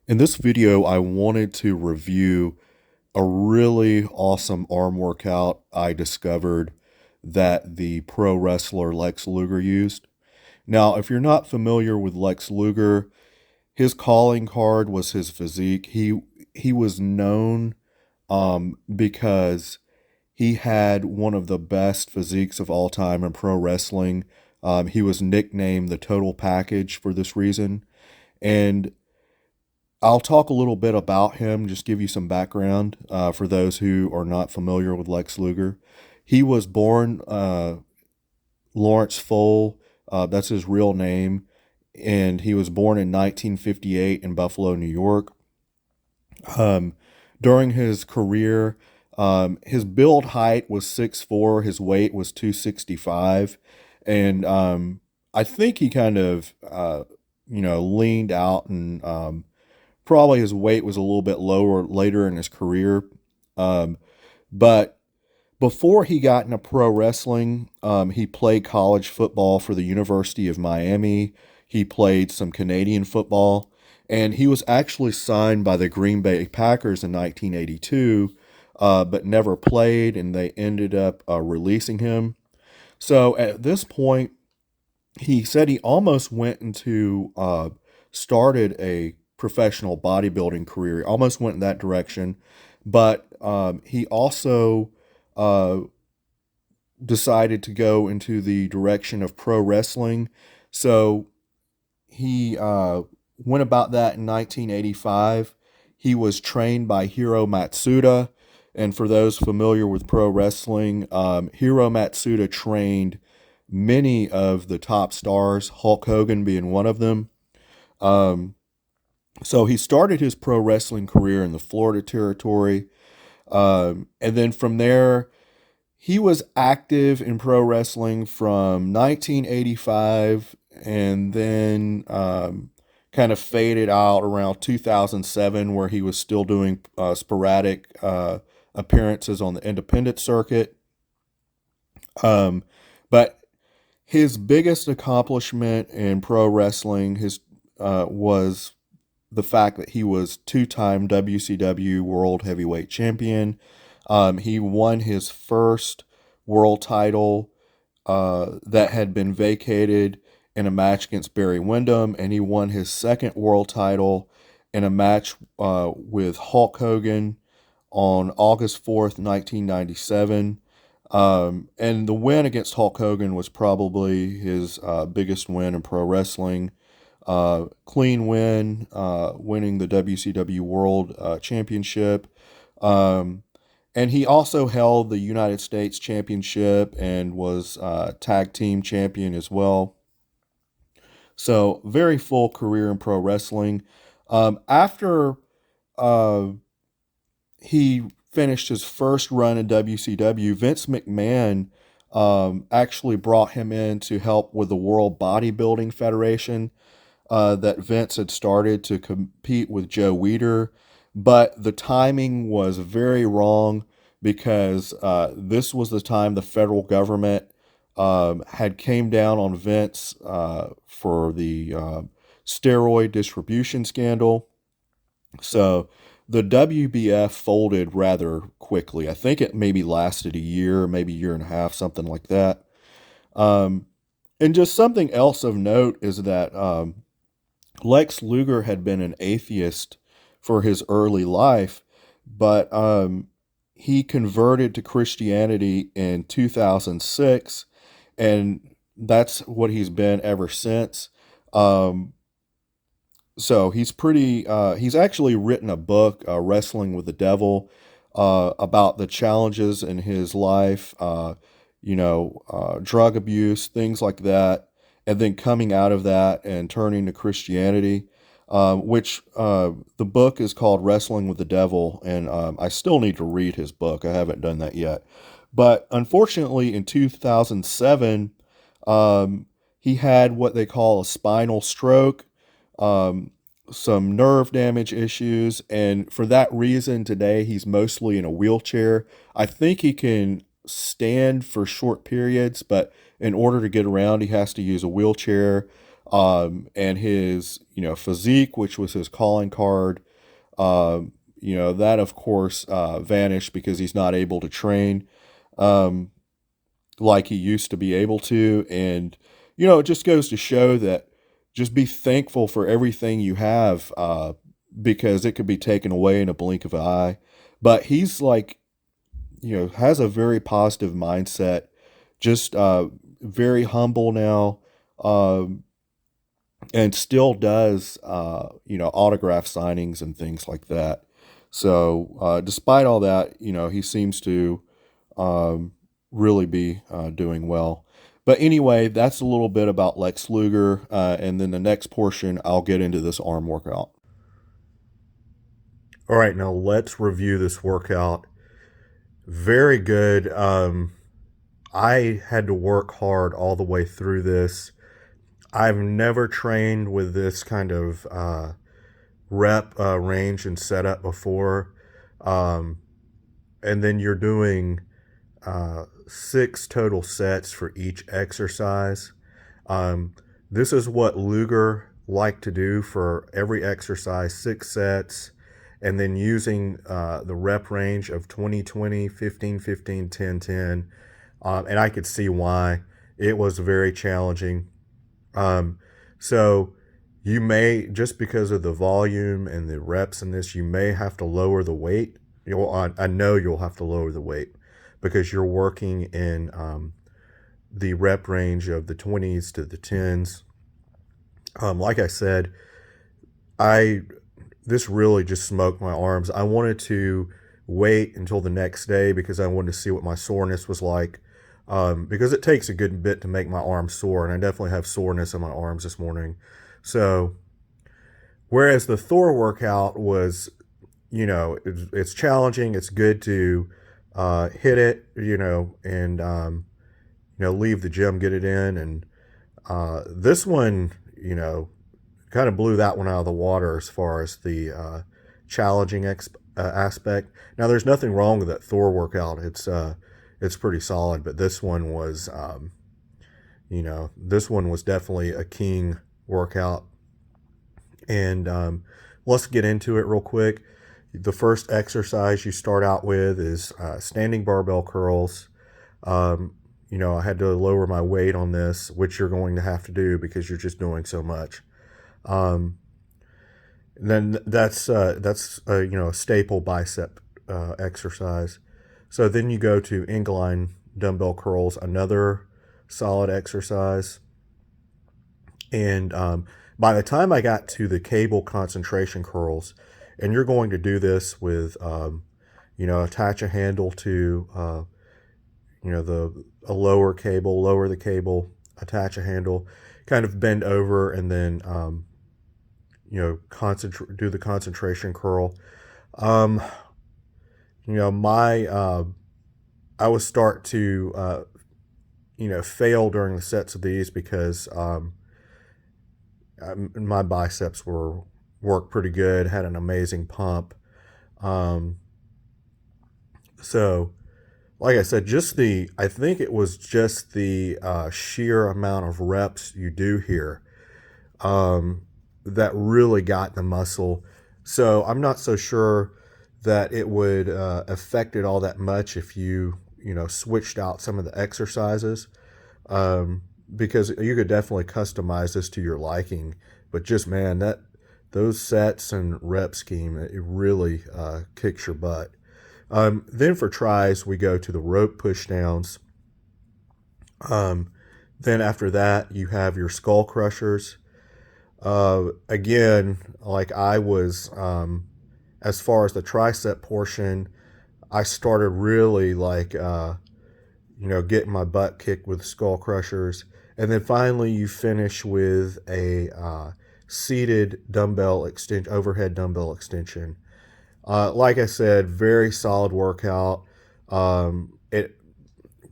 In this video, I wanted to review a really awesome arm workout I discovered that the pro wrestler Lex Luger used. Now, if you're not familiar with Lex Luger, his calling card was his physique. He was known because he had one of the best physiques of all time in pro wrestling. He was nicknamed the Total Package for this reason. And I'll talk a little bit about him, just give you some background for those who are not familiar with Lex Luger. He was born Lawrence Fole, that's his real name, and he was born in 1958 in Buffalo, New York. Um, During his career, his build height was 6'4", his weight was 265, and I think he kind of, leaned out and probably his weight was a little bit lower later in his career. But before he got into pro wrestling, he played college football for the University of Miami. He played some Canadian football, and he was actually signed by the Green Bay Packers in 1982, but never played, and they ended up releasing him. So at this point, he said he almost went into started a professional bodybuilding career. He almost went in that direction, but he also uh, decided to go into the direction of pro wrestling. So he went about that in 1985. He was trained by Hiro Matsuda. And for those familiar with pro wrestling, Hiro Matsuda trained many of the top stars, Hulk Hogan being one of them. Um, so he started his pro wrestling career in the Florida territory. And then from there, he was active in pro wrestling from 1985 and then kind of faded out around 2007, where he was still doing sporadic appearances on the independent circuit. But his biggest accomplishment in pro wrestling was the fact that he was two-time WCW World Heavyweight Champion. He won his first world title that had been vacated in a match against Barry Windham, and he won his second world title in a match with Hulk Hogan on August 4th, 1997. And the win against Hulk Hogan was probably his biggest win in pro wrestling. Clean win, winning the WCW World Championship. And he also held the United States Championship and was tag team champion as well. So, very full career in pro wrestling. After uh, he finished his first run in WCW, Vince McMahon actually brought him in to help with the World Bodybuilding Federation that Vince had started to compete with Joe Weider. But the timing was very wrong because this was the time the federal government had came down on Vince for the steroid distribution scandal. So the WBF folded rather quickly. I think it maybe lasted a year, maybe a year and a half, something like that. Um, and just something else of note is that Lex Luger had been an atheist for his early life, but he converted to Christianity in 2006, and that's what he's been ever since. Um, so he's actually written a book, Wrestling with the Devil, about the challenges in his life, drug abuse, things like that, and then coming out of that and turning to Christianity, which the book is called Wrestling with the Devil, and I still need to read his book. I haven't done that yet. But unfortunately, in 2007, he had what they call a spinal stroke, um, some nerve damage issues, and for that reason, today he's mostly in a wheelchair. I think he can stand for short periods, but in order to get around, he has to use a wheelchair. And his, physique, which was his calling card, that of course vanished because he's not able to train um, like he used to be able to. And, it just goes to show that just be thankful for everything you have, because it could be taken away in a blink of an eye. But he's like, has a very positive mindset, just very humble now, um, and still does, autograph signings and things like that. So, despite all that, he seems to um, really be doing well. But anyway, that's a little bit about Lex Luger. And then the next portion, I'll get into this arm workout. All right, now let's review this workout. Very good. I had to work hard all the way through this. I've never trained with this kind of rep range and setup before. Um, and then you're doing 6 total sets for each exercise. Um, this is what Luger liked to do for every exercise, 6 sets, and then using the rep range of 20, 20, 15, 15, 10, 10. And I could see why. It was very challenging. Um, so you may, just because of the volume and the reps in this, you may have to lower the weight. I know you'll have to lower the weight because you're working in the rep range of the 20s to the 10s. Like I said, this really just smoked my arms. I wanted to wait until the next day because I wanted to see what my soreness was like. Because it takes a good bit to make my arms sore, and I definitely have soreness in my arms this morning. So, whereas the Thor workout was, it's challenging. It's good to hit it, and leave the gym, get it in, and this one, kind of blew that one out of the water as far as the challenging aspect. Now, there's nothing wrong with that Thor workout. It's pretty solid, but this one was, this one was definitely a king workout. And let's get into it real quick. The first exercise you start out with is standing barbell curls. I had to lower my weight on this, which you're going to have to do because you're just doing so much. Then that's a staple bicep exercise. So then you go to incline dumbbell curls, another solid exercise. And by the time I got to the cable concentration curls, and you're going to do this with, attach a handle to, a lower cable, lower the cable, attach a handle, kind of bend over, and then, do the concentration curl. I would start to, fail during the sets of these because my biceps worked pretty good, had an amazing pump. So, like I said, I think it was just the sheer amount of reps you do here that really got the muscle. So I'm not so sure that it would affect it all that much if you switched out some of the exercises, because you could definitely customize this to your liking. But just, man, those sets and rep scheme, it really kicks your butt. Then for tries, we go to the rope pushdowns. Then after that, you have your skull crushers. Again, like I was, as far as the tricep portion, I started really getting my butt kicked with skull crushers. And then finally you finish with a seated dumbbell extension, overhead dumbbell extension. Like I said, very solid workout. It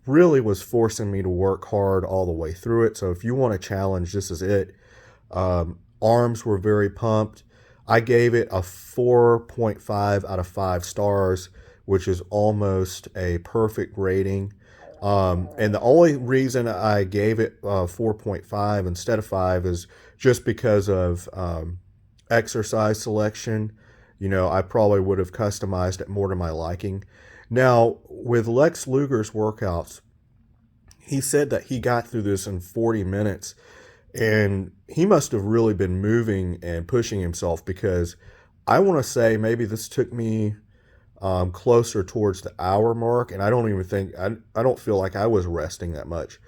really was forcing me to work hard all the way through it. So if you want a challenge, this is it. Arms were very pumped. I gave it a 4.5 out of 5 stars, which is almost a perfect rating. And the only reason I gave it 4.5 instead of 5 is just because of exercise selection. You know, I probably would have customized it more to my liking. Now, with Lex Luger's workouts, he said that he got through this in 40 minutes, and he must have really been moving and pushing himself, because I want to say maybe this took me closer towards the hour mark, and I don't even think I don't feel like I was resting that much.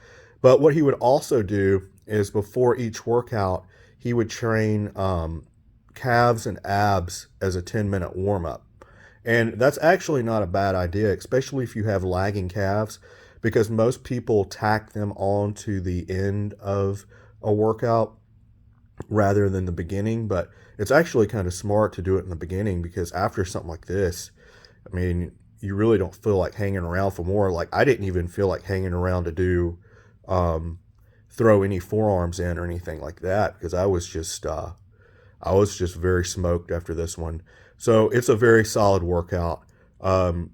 But what he would also do is before each workout, he would train calves and abs as a 10-minute warm up. And that's actually not a bad idea, especially if you have lagging calves, because most people tack them on to the end of a workout rather than the beginning. But it's actually kind of smart to do it in the beginning, because after something like this, I mean, you really don't feel like hanging around for more. Like, I didn't even feel like hanging around to do um, throw any forearms in or anything like that, because I was just very smoked after this one. So it's a very solid workout. Um,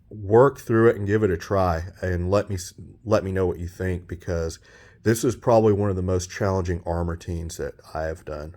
Work through it and give it a try, and let me know what you think, because this is probably one of the most challenging arm routines that I have done.